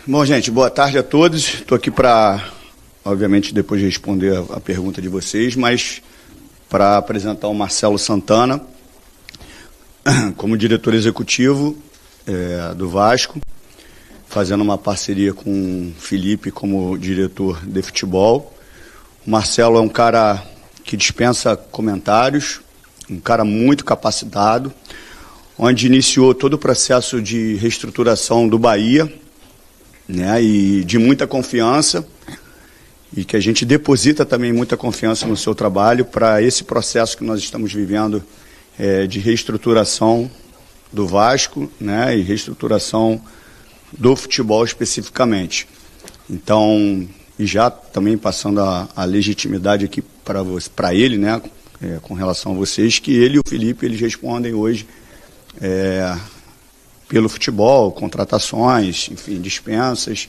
Bom, gente, boa tarde a todos. Estou aqui para, obviamente, depois de responder a pergunta de vocês, mas para apresentar o Marcelo Santana como diretor executivo do Vasco, fazendo uma parceria com o Felipe como diretor de futebol. O Marcelo é um cara que dispensa comentários, um cara muito capacitado, onde iniciou todo o processo de reestruturação do Bahia, né, e de muita confiança, e que a gente deposita também muita confiança no seu trabalho para esse processo que nós estamos vivendo de reestruturação do Vasco, né, e reestruturação do futebol especificamente. Então, e já também passando a legitimidade aqui para ele, né, com relação a vocês, que ele e o Felipe eles respondem hoje pelo futebol, contratações, enfim, dispensas,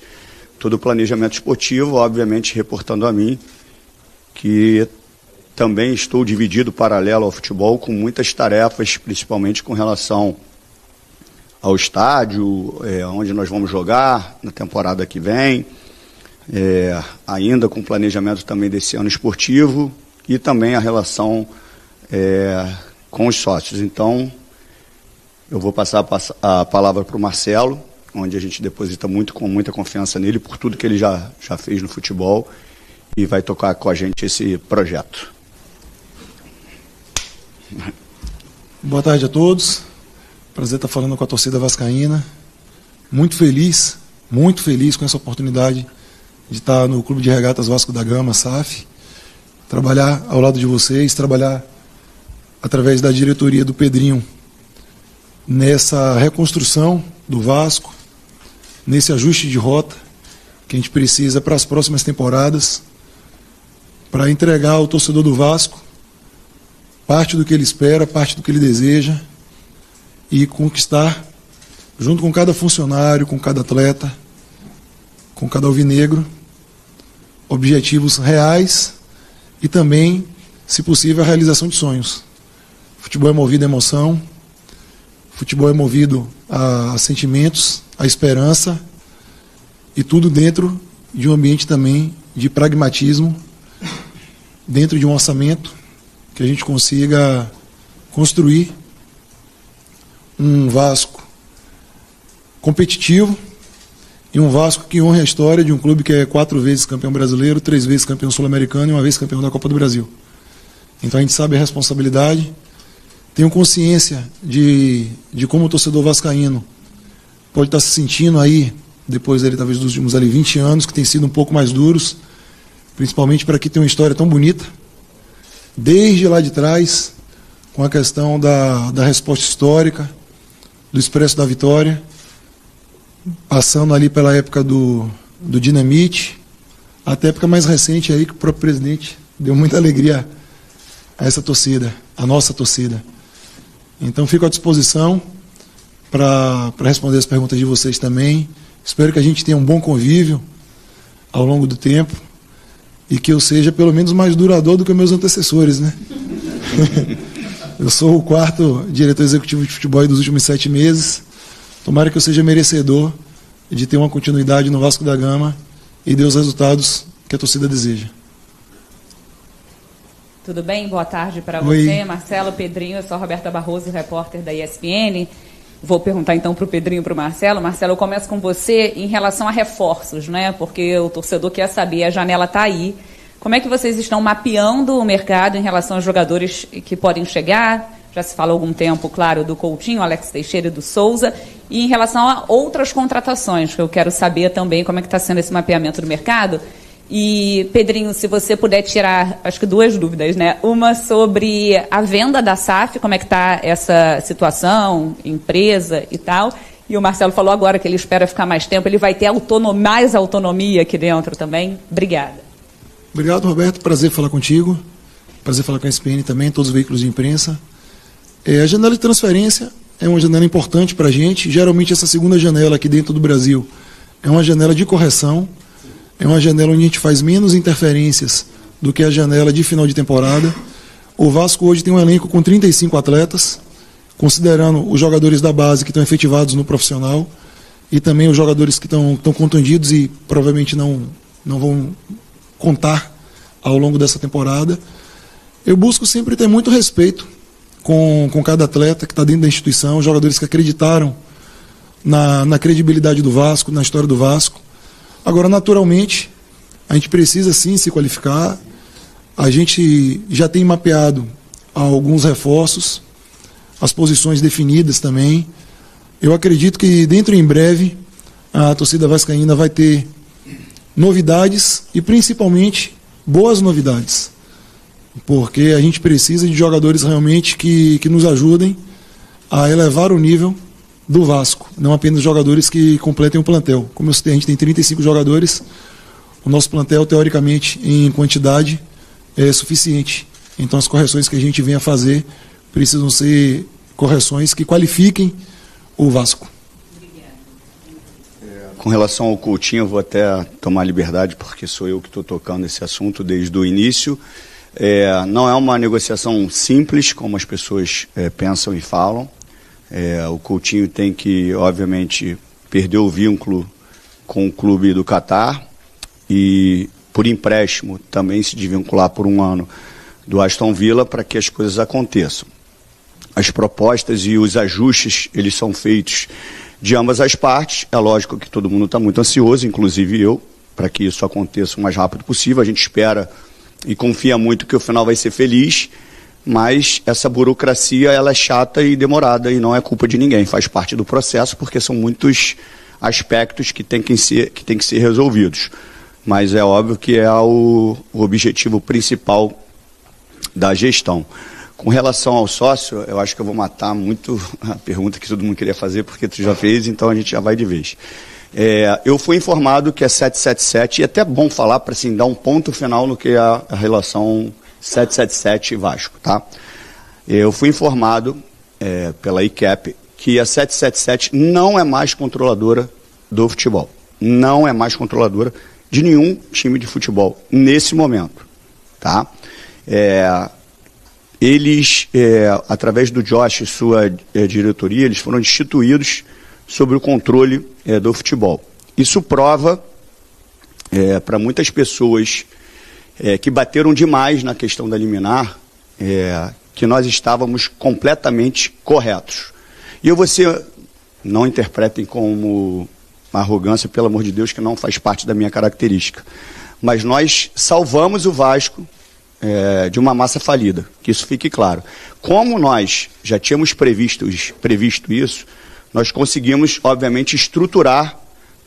todo o planejamento esportivo, obviamente reportando a mim, que também estou dividido paralelo ao futebol com muitas tarefas, principalmente com relação ao estádio, onde nós vamos jogar na temporada que vem, ainda com planejamento também desse ano esportivo e também a relação com os sócios. Então, eu vou passar a palavra para o Marcelo, onde a gente deposita com muita confiança nele, por tudo que ele já fez no futebol, e vai tocar com a gente esse projeto. Boa tarde a todos. Prazer estar falando com a torcida vascaína. Muito feliz com essa oportunidade de estar no Clube de Regatas Vasco da Gama, SAF, trabalhar ao lado de vocês, trabalhar através da diretoria do Pedrinho nessa reconstrução do Vasco, nesse ajuste de rota que a gente precisa para as próximas temporadas, para entregar ao torcedor do Vasco parte do que ele espera, parte do que ele deseja e conquistar, junto com cada funcionário, com cada atleta, com cada alvinegro, objetivos reais e também, se possível, a realização de sonhos. O futebol é movido a emoção, futebol é movido a sentimentos, a esperança, e tudo dentro de um ambiente também de pragmatismo, dentro de um orçamento que a gente consiga construir um Vasco competitivo e um Vasco que honre a história de um clube que é 4 vezes campeão brasileiro, 3 vezes campeão sul-americano e 1 vez campeão da Copa do Brasil. Então a gente sabe a responsabilidade. Tenho consciência de como o torcedor vascaíno pode estar se sentindo aí, depois dele, talvez dos últimos 20 anos, que tem sido um pouco mais duros, principalmente para quem tem uma história tão bonita, desde lá de trás, com a questão da resposta histórica, do Expresso da Vitória, passando ali pela época do Dinamite, até a época mais recente aí, que o próprio presidente deu muita alegria a essa torcida, a nossa torcida. Então fico à disposição para responder as perguntas de vocês também. Espero que a gente tenha um bom convívio ao longo do tempo e que eu seja pelo menos mais duradouro do que meus antecessores, né? Eu sou o 4º diretor executivo de futebol dos últimos 7 meses. Tomara que eu seja merecedor de ter uma continuidade no Vasco da Gama e dê os resultados que a torcida deseja. Tudo bem? Boa tarde para você, Marcelo, Pedrinho. Eu sou a Roberta Barroso, repórter da ESPN. Vou perguntar então para o Pedrinho e para o Marcelo. Marcelo, eu começo com você em relação a reforços, né? Porque o torcedor quer saber, a janela está aí. Como é que vocês estão mapeando o mercado em relação aos jogadores que podem chegar? Já se fala há algum tempo, claro, do Coutinho, Alex Teixeira e do Souza. E em relação a outras contratações, que eu quero saber também como é que está sendo esse mapeamento do mercado. E, Pedrinho, se você puder tirar, acho que 2 dúvidas, né? Uma sobre a venda da SAF, como é que está essa situação, empresa e tal. E o Marcelo falou agora que ele espera ficar mais tempo, ele vai ter mais autonomia aqui dentro também. Obrigada. Obrigado, Roberto. Prazer falar contigo. Prazer falar com a ESPN também, todos os veículos de imprensa. A janela de transferência é uma janela importante para a gente. Geralmente essa segunda janela aqui dentro do Brasil é uma janela de correção. É uma janela onde a gente faz menos interferências do que a janela de final de temporada. O Vasco hoje tem um elenco com 35 atletas, considerando os jogadores da base que estão efetivados no profissional. e também os jogadores que estão contundidos e provavelmente não vão contar ao longo dessa temporada. Eu busco sempre ter muito respeito com cada atleta que está dentro da instituição, jogadores que acreditaram na credibilidade do Vasco, na história do Vasco. Agora, naturalmente, a gente precisa sim se qualificar. A gente já tem mapeado alguns reforços, as posições definidas também. Eu acredito que dentro em breve a torcida vascaína vai ter novidades e principalmente boas novidades, porque a gente precisa de jogadores realmente que nos ajudem a elevar o nível do Vasco, não apenas jogadores que completem o plantel. Como eu citei, a gente tem 35 jogadores, o nosso plantel, teoricamente, em quantidade, é suficiente. Então as correções que a gente vem a fazer precisam ser correções que qualifiquem o Vasco. Com relação ao Coutinho, eu vou até tomar liberdade, porque sou eu que estou tocando esse assunto desde o início. Não é uma negociação simples, como as pessoas pensam e falam. O Coutinho tem que, obviamente, perder o vínculo com o clube do Catar e, por empréstimo, também se desvincular por um ano do Aston Villa para que as coisas aconteçam. As propostas e os ajustes, eles são feitos de ambas as partes. É lógico que todo mundo está muito ansioso, inclusive eu, para que isso aconteça o mais rápido possível. A gente espera e confia muito que o final vai ser feliz, mas essa burocracia ela é chata e demorada e não é culpa de ninguém, faz parte do processo, porque são muitos aspectos que tem que ser resolvidos. Mas é óbvio que é o objetivo principal da gestão. Com relação ao sócio, eu acho que eu vou matar muito a pergunta que todo mundo queria fazer, porque tu já fez, então a gente já vai de vez. Eu fui informado que é 777, e é até bom falar para assim, dar um ponto final no que é a relação 777 e Vasco. Tá? Eu fui informado pela ICAP que a 777 não é mais controladora do futebol. Não é mais controladora de nenhum time de futebol nesse momento. Tá? Eles, através do Josh e sua diretoria, eles foram destituídos sobre o controle do futebol. Isso prova para muitas pessoas que bateram demais na questão da liminar, que nós estávamos completamente corretos. E não interpretem como arrogância, pelo amor de Deus, que não faz parte da minha característica. Mas nós salvamos o Vasco de uma massa falida, que isso fique claro. Como nós já tínhamos previsto isso, nós conseguimos, obviamente, estruturar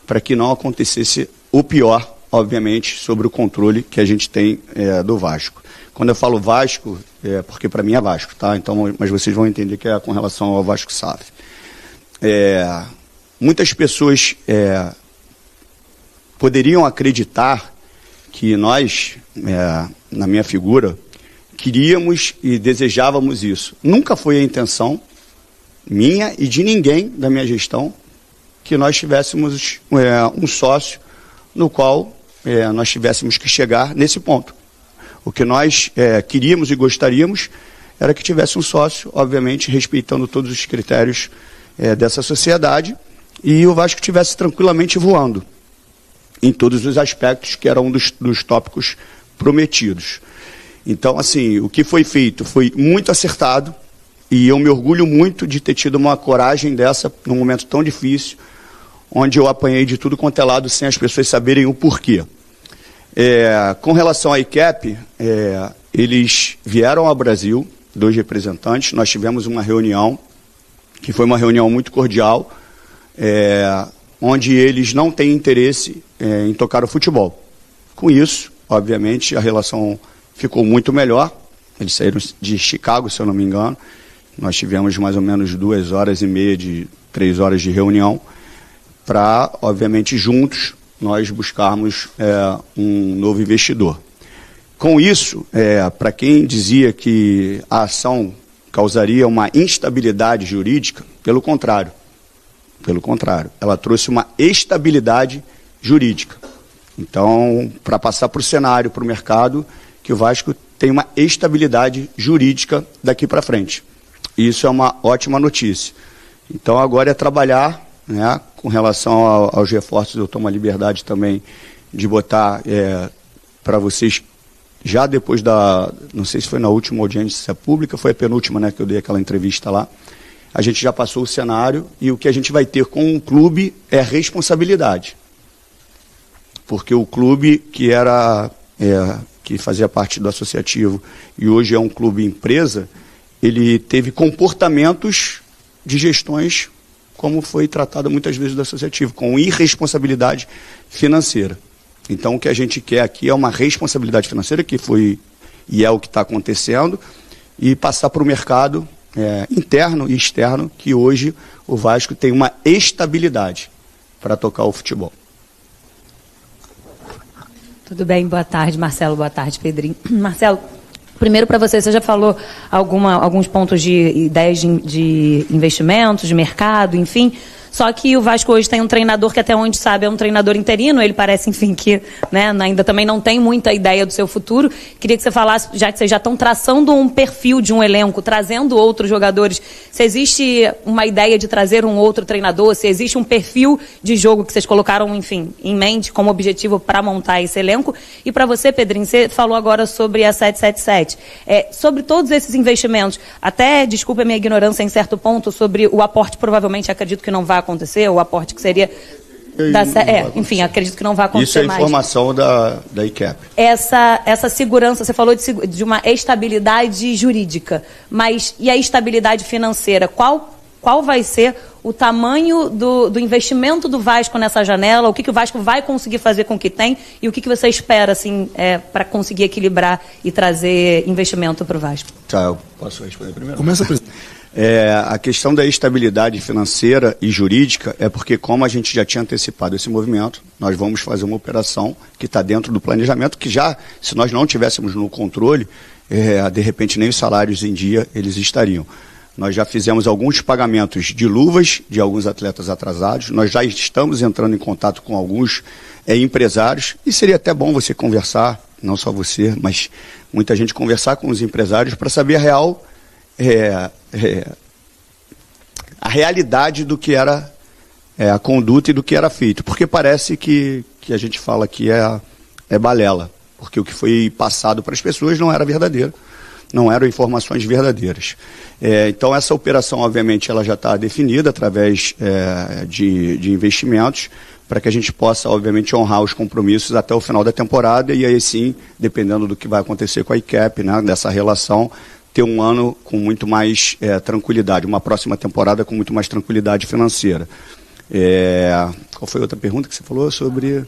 para que não acontecesse o pior, obviamente, sobre o controle que a gente tem do Vasco. Quando eu falo Vasco, porque para mim é Vasco, tá? Então, mas vocês vão entender que é com relação ao Vasco SAF. Muitas pessoas poderiam acreditar que nós, na minha figura, queríamos e desejávamos isso. Nunca foi a intenção minha e de ninguém da minha gestão que nós tivéssemos um sócio no qual nós tivéssemos que chegar nesse ponto. O que nós queríamos e gostaríamos era que tivesse um sócio, obviamente, respeitando todos os critérios dessa sociedade, e o Vasco estivesse tranquilamente voando em todos os aspectos, que era um dos tópicos prometidos. Então, assim, o que foi feito foi muito acertado, e eu me orgulho muito de ter tido uma coragem dessa num momento tão difícil, onde eu apanhei de tudo quanto é lado sem as pessoas saberem o porquê. Com relação à ICAP, eles vieram ao Brasil, 2 representantes, nós tivemos uma reunião, que foi uma reunião muito cordial, onde eles não têm interesse em tocar o futebol. Com isso, obviamente, a relação ficou muito melhor. Eles saíram de Chicago, se eu não me engano. Nós tivemos mais ou menos 2 horas e meia, 3 horas de reunião, para, obviamente, juntos, nós buscarmos um novo investidor. Com isso, para quem dizia que a ação causaria uma instabilidade jurídica, pelo contrário, ela trouxe uma estabilidade jurídica. Então, para passar para o cenário, para o mercado, que o Vasco tem uma estabilidade jurídica daqui para frente. E isso é uma ótima notícia. Então, agora é trabalhar, né, com relação aos reforços, eu tomo a liberdade também de botar para vocês, já depois não sei se foi na última audiência pública, foi a penúltima, né, que eu dei aquela entrevista lá, a gente já passou o cenário e o que a gente vai ter com o clube é responsabilidade. Porque o clube que fazia parte do associativo e hoje é um clube empresa, ele teve comportamentos de gestões, como foi tratado muitas vezes do associativo, com irresponsabilidade financeira. Então, o que a gente quer aqui é uma responsabilidade financeira, que foi e é o que está acontecendo, e passar para o mercado interno e externo, que hoje o Vasco tem uma estabilidade para tocar o futebol. Tudo bem, boa tarde, Marcelo, boa tarde, Pedrinho. Marcelo, primeiro para você já falou alguns pontos de ideias de investimentos, de mercado, enfim. Só que o Vasco hoje tem um treinador que até onde sabe é um treinador interino, ele parece, enfim, que ainda também não tem muita ideia do seu futuro. Queria que você falasse, já que vocês já estão traçando um perfil de um elenco, trazendo outros jogadores, se existe uma ideia de trazer um outro treinador, se existe um perfil de jogo que vocês colocaram, enfim, em mente como objetivo para montar esse elenco. E para você, Pedrinho, você falou agora sobre a 777. Sobre todos esses investimentos, até, desculpe a minha ignorância em certo ponto, sobre o aporte, provavelmente acredito que não vai acontecer, o aporte que seria... enfim, acredito que não vai acontecer mais. Isso é informação da ICAP. Essa segurança, você falou de uma estabilidade jurídica, mas e a estabilidade financeira? Qual vai ser o tamanho do investimento do Vasco nessa janela? O que o Vasco vai conseguir fazer com o que tem? E o que você espera assim, para conseguir equilibrar e trazer investimento para o Vasco? Tá, eu posso responder primeiro? Começa, presidente. A questão da estabilidade financeira e jurídica é porque, como a gente já tinha antecipado esse movimento, nós vamos fazer uma operação que está dentro do planejamento, que já, se nós não tivéssemos no controle, de repente nem os salários em dia eles estariam. Nós já fizemos alguns pagamentos de luvas de alguns atletas atrasados, nós já estamos entrando em contato com alguns empresários, e seria até bom você conversar, não só você, mas muita gente conversar com os empresários para saber a real... a realidade do que era a conduta e do que era feito, porque parece que a gente fala que é balela, porque o que foi passado para as pessoas não era verdadeiro, não eram informações verdadeiras. Então essa operação, obviamente, ela já está definida através de investimentos, para que a gente possa, obviamente, honrar os compromissos até o final da temporada, e aí sim, dependendo do que vai acontecer com a ICAP, né, dessa relação, ter um ano com muito mais tranquilidade, uma próxima temporada com muito mais tranquilidade financeira. Qual foi a outra pergunta que você falou sobre...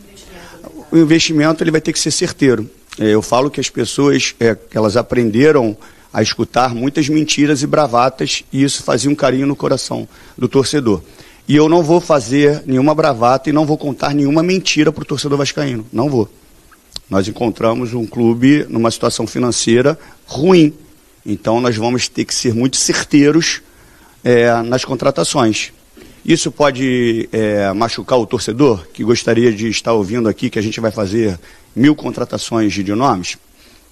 O investimento ele vai ter que ser certeiro. Eu falo que as pessoas elas aprenderam a escutar muitas mentiras e bravatas, e isso fazia um carinho no coração do torcedor. E eu não vou fazer nenhuma bravata e não vou contar nenhuma mentira para o torcedor vascaíno. Não vou. Nós encontramos um clube numa situação financeira ruim. Então, nós vamos ter que ser muito certeiros nas contratações. Isso pode machucar o torcedor, que gostaria de estar ouvindo aqui que a gente vai fazer 1000 contratações de nomes?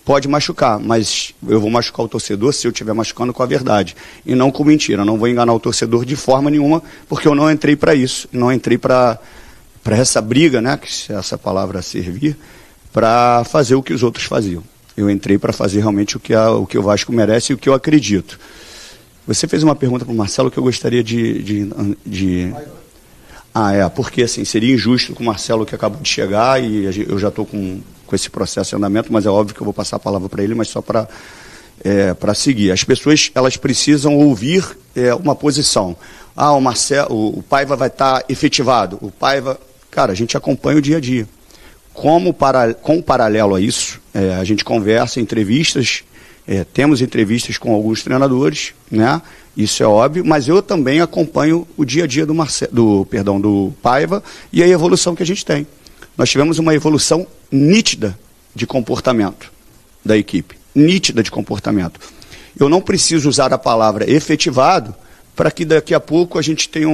Pode machucar, mas eu vou machucar o torcedor se eu estiver machucando com a verdade, e não com mentira. Eu não vou enganar o torcedor de forma nenhuma, porque eu não entrei para isso, não entrei para essa briga, né, que se essa palavra servir, para fazer o que os outros faziam. Eu entrei para fazer realmente o que o Vasco merece e o que eu acredito. Você fez uma pergunta para o Marcelo que eu gostaria porque assim, seria injusto com o Marcelo que acabou de chegar, e eu já estou com esse processo em andamento, mas é óbvio que eu vou passar a palavra para ele, mas só para seguir. As pessoas, elas precisam ouvir uma posição. O Paiva vai estar efetivado. O Paiva... Cara, a gente acompanha o dia a dia. Com paralelo a isso, a gente conversa, entrevistas, temos entrevistas com alguns treinadores, né? Isso é óbvio, mas eu também acompanho o dia a dia do Paiva e a evolução que a gente tem. Nós tivemos uma evolução nítida de comportamento da equipe, nítida de comportamento. Eu não preciso usar a palavra efetivado para que daqui a pouco a gente tenha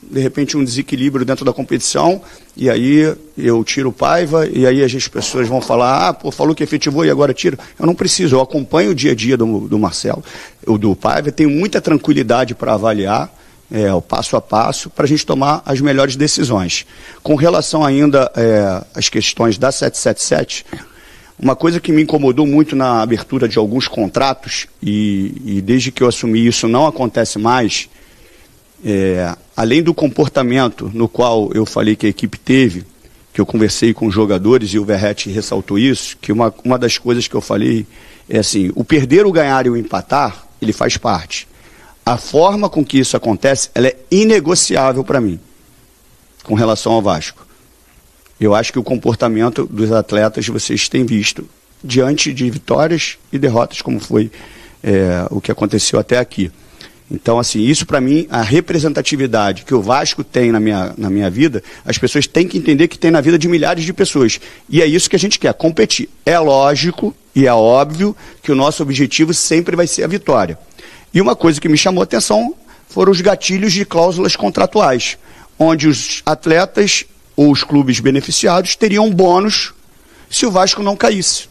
de repente um desequilíbrio dentro da competição, e aí eu tiro o Paiva, e aí as pessoas vão falar, falou que efetivou e agora tira. Eu não preciso, eu acompanho o dia a dia do Marcelo, do Paiva, tenho muita tranquilidade para avaliar, o passo a passo, para a gente tomar as melhores decisões. Com relação ainda às questões da 777, uma coisa que me incomodou muito na abertura de alguns contratos, e desde que eu assumi isso não acontece mais, além do comportamento no qual eu falei que a equipe teve, que eu conversei com os jogadores e o Verratti ressaltou isso, que uma das coisas que eu falei é assim, o perder, o ganhar e o empatar, ele faz parte. A forma com que isso acontece, ela é inegociável para mim, com relação ao Vasco. Eu acho que o comportamento dos atletas vocês têm visto, diante de vitórias e derrotas, como foi o que aconteceu até aqui. Então, assim, isso para mim, a representatividade que o Vasco tem na minha vida, as pessoas têm que entender que tem na vida de milhares de pessoas. E é isso que a gente quer, competir. É lógico e é óbvio que o nosso objetivo sempre vai ser a vitória. E uma coisa que me chamou a atenção foram os gatilhos de cláusulas contratuais, onde os atletas ou os clubes beneficiados teriam bônus se o Vasco não caísse.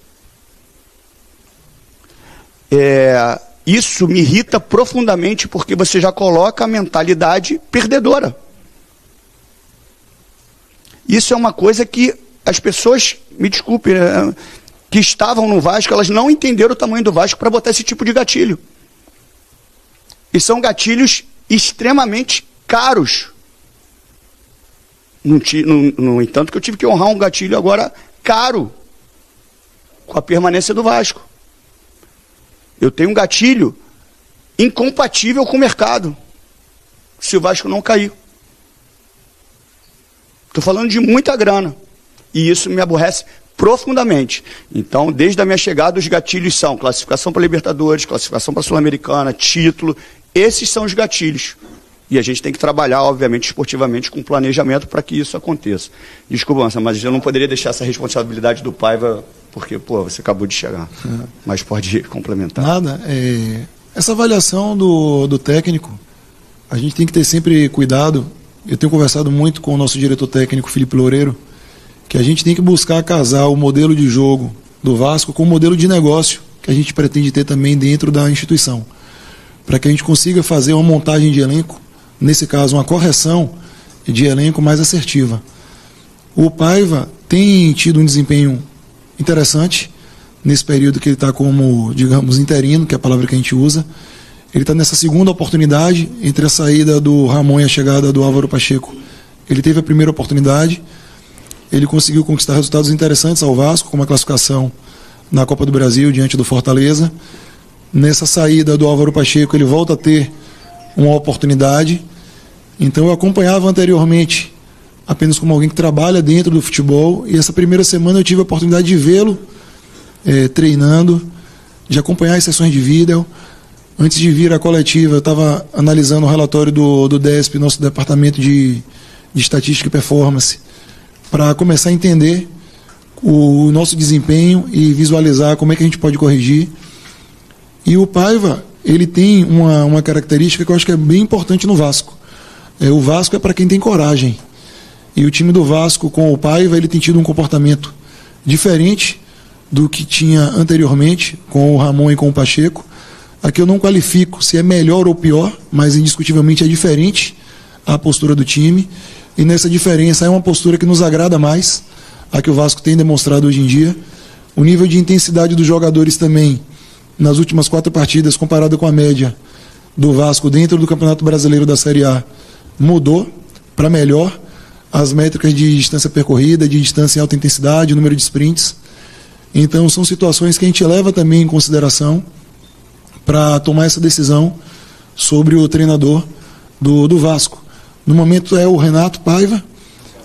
Isso me irrita profundamente porque você já coloca a mentalidade perdedora. Isso é uma coisa que as pessoas, me desculpe, que estavam no Vasco, elas não entenderam o tamanho do Vasco para botar esse tipo de gatilho. E são gatilhos extremamente caros. No entanto, que eu tive que honrar um gatilho agora caro com a permanência do Vasco. Eu tenho um gatilho incompatível com o mercado, se o Vasco não cair. Estou falando de muita grana, e isso me aborrece profundamente. Então, desde a minha chegada, os gatilhos são classificação para Libertadores, classificação para Sul-Americana, título, esses são os gatilhos. E a gente tem que trabalhar, obviamente, esportivamente, com planejamento para que isso aconteça. Desculpa, mas eu não poderia deixar essa responsabilidade do Paiva, porque, você acabou de chegar. Mas pode complementar. Nada. Essa avaliação do técnico, a gente tem que ter sempre cuidado. Eu tenho conversado muito com o nosso diretor técnico, Felipe Loureiro, que a gente tem que buscar casar o modelo de jogo do Vasco com o modelo de negócio que a gente pretende ter também dentro da instituição. Para que a gente consiga fazer uma montagem de elenco, nesse caso, uma correção de elenco mais assertiva. O Paiva tem tido um desempenho interessante nesse período que ele está como, digamos, interino, que é a palavra que a gente usa. Ele está nessa segunda oportunidade, entre a saída do Ramon e a chegada do Álvaro Pacheco. Ele teve a primeira oportunidade, ele conseguiu conquistar resultados interessantes ao Vasco, como a classificação na Copa do Brasil diante do Fortaleza. Nessa saída do Álvaro Pacheco, ele volta a ter uma oportunidade. Então eu acompanhava anteriormente apenas como alguém que trabalha dentro do futebol, e essa primeira semana eu tive a oportunidade de vê-lo treinando, de acompanhar as sessões de vídeo. Antes de vir à coletiva, eu estava analisando o relatório do DESP, nosso departamento de estatística e performance, para começar a entender o nosso desempenho e visualizar como é que a gente pode corrigir. E o Paiva, ele tem uma característica que eu acho que é bem importante no Vasco. O Vasco é para quem tem coragem. E o time do Vasco, com o Paiva, ele tem tido um comportamento diferente do que tinha anteriormente, com o Ramon e com o Pacheco. Aqui eu não qualifico se é melhor ou pior, mas indiscutivelmente é diferente a postura do time. E nessa diferença é uma postura que nos agrada mais, a que o Vasco tem demonstrado hoje em dia. O nível de intensidade dos jogadores também, nas últimas 4 partidas, comparado com a média do Vasco dentro do Campeonato Brasileiro da Série A, mudou para melhor. As métricas de distância percorrida, de distância em alta intensidade, número de sprints. Então são situações que a gente leva também em consideração para tomar essa decisão sobre o treinador do Vasco. No momento é o Renato Paiva,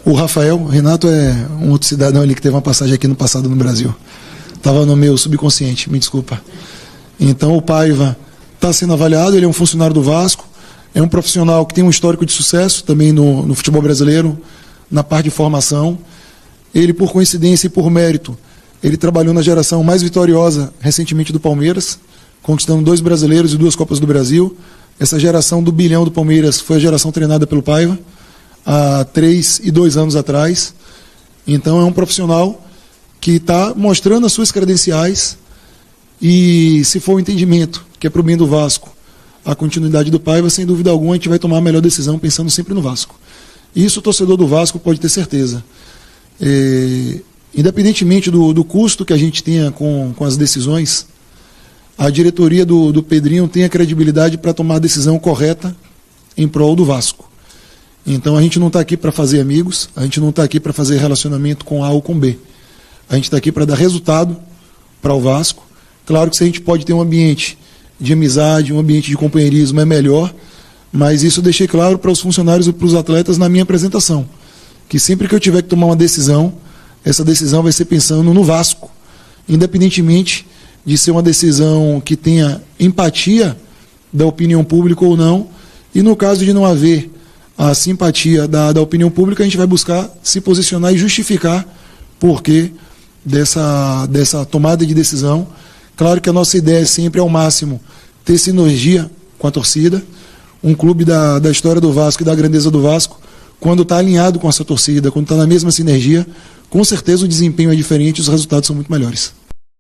o Rafael. O Renato é um outro cidadão ali que teve uma passagem aqui no passado no Brasil. Estava no meu subconsciente, me desculpa. Então o Paiva está sendo avaliado, ele é um funcionário do Vasco, é um profissional que tem um histórico de sucesso também no futebol brasileiro, na parte de formação. Ele, por coincidência e por mérito, ele trabalhou na geração mais vitoriosa recentemente do Palmeiras, conquistando 2 brasileiros e 2 Copas do Brasil. Essa geração do bilhão do Palmeiras foi a geração treinada pelo Paiva há 3 e 2 anos atrás. Então é um profissional que está mostrando as suas credenciais, e se for o entendimento que é para o bem do Vasco, a continuidade do Paiva, sem dúvida alguma a gente vai tomar a melhor decisão pensando sempre no Vasco. Isso o torcedor do Vasco pode ter certeza. Independentemente do custo que a gente tenha com as decisões, a diretoria do Pedrinho tem a credibilidade para tomar a decisão correta em prol do Vasco. Então a gente não está aqui para fazer amigos, a gente não está aqui para fazer relacionamento com A ou com B. A gente está aqui para dar resultado para o Vasco. Claro que se a gente pode ter um ambiente de amizade, um ambiente de companheirismo é melhor, mas isso eu deixei claro para os funcionários e para os atletas na minha apresentação, que sempre que eu tiver que tomar uma decisão, essa decisão vai ser pensando no Vasco, independentemente de ser uma decisão que tenha empatia da opinião pública ou não, e no caso de não haver a simpatia da opinião pública, a gente vai buscar se posicionar e justificar porquê dessa tomada de decisão. Claro que a nossa ideia sempre é ao máximo ter sinergia com a torcida. Um clube da história do Vasco e da grandeza do Vasco, quando está alinhado com essa torcida, quando está na mesma sinergia, com certeza o desempenho é diferente e os resultados são muito melhores.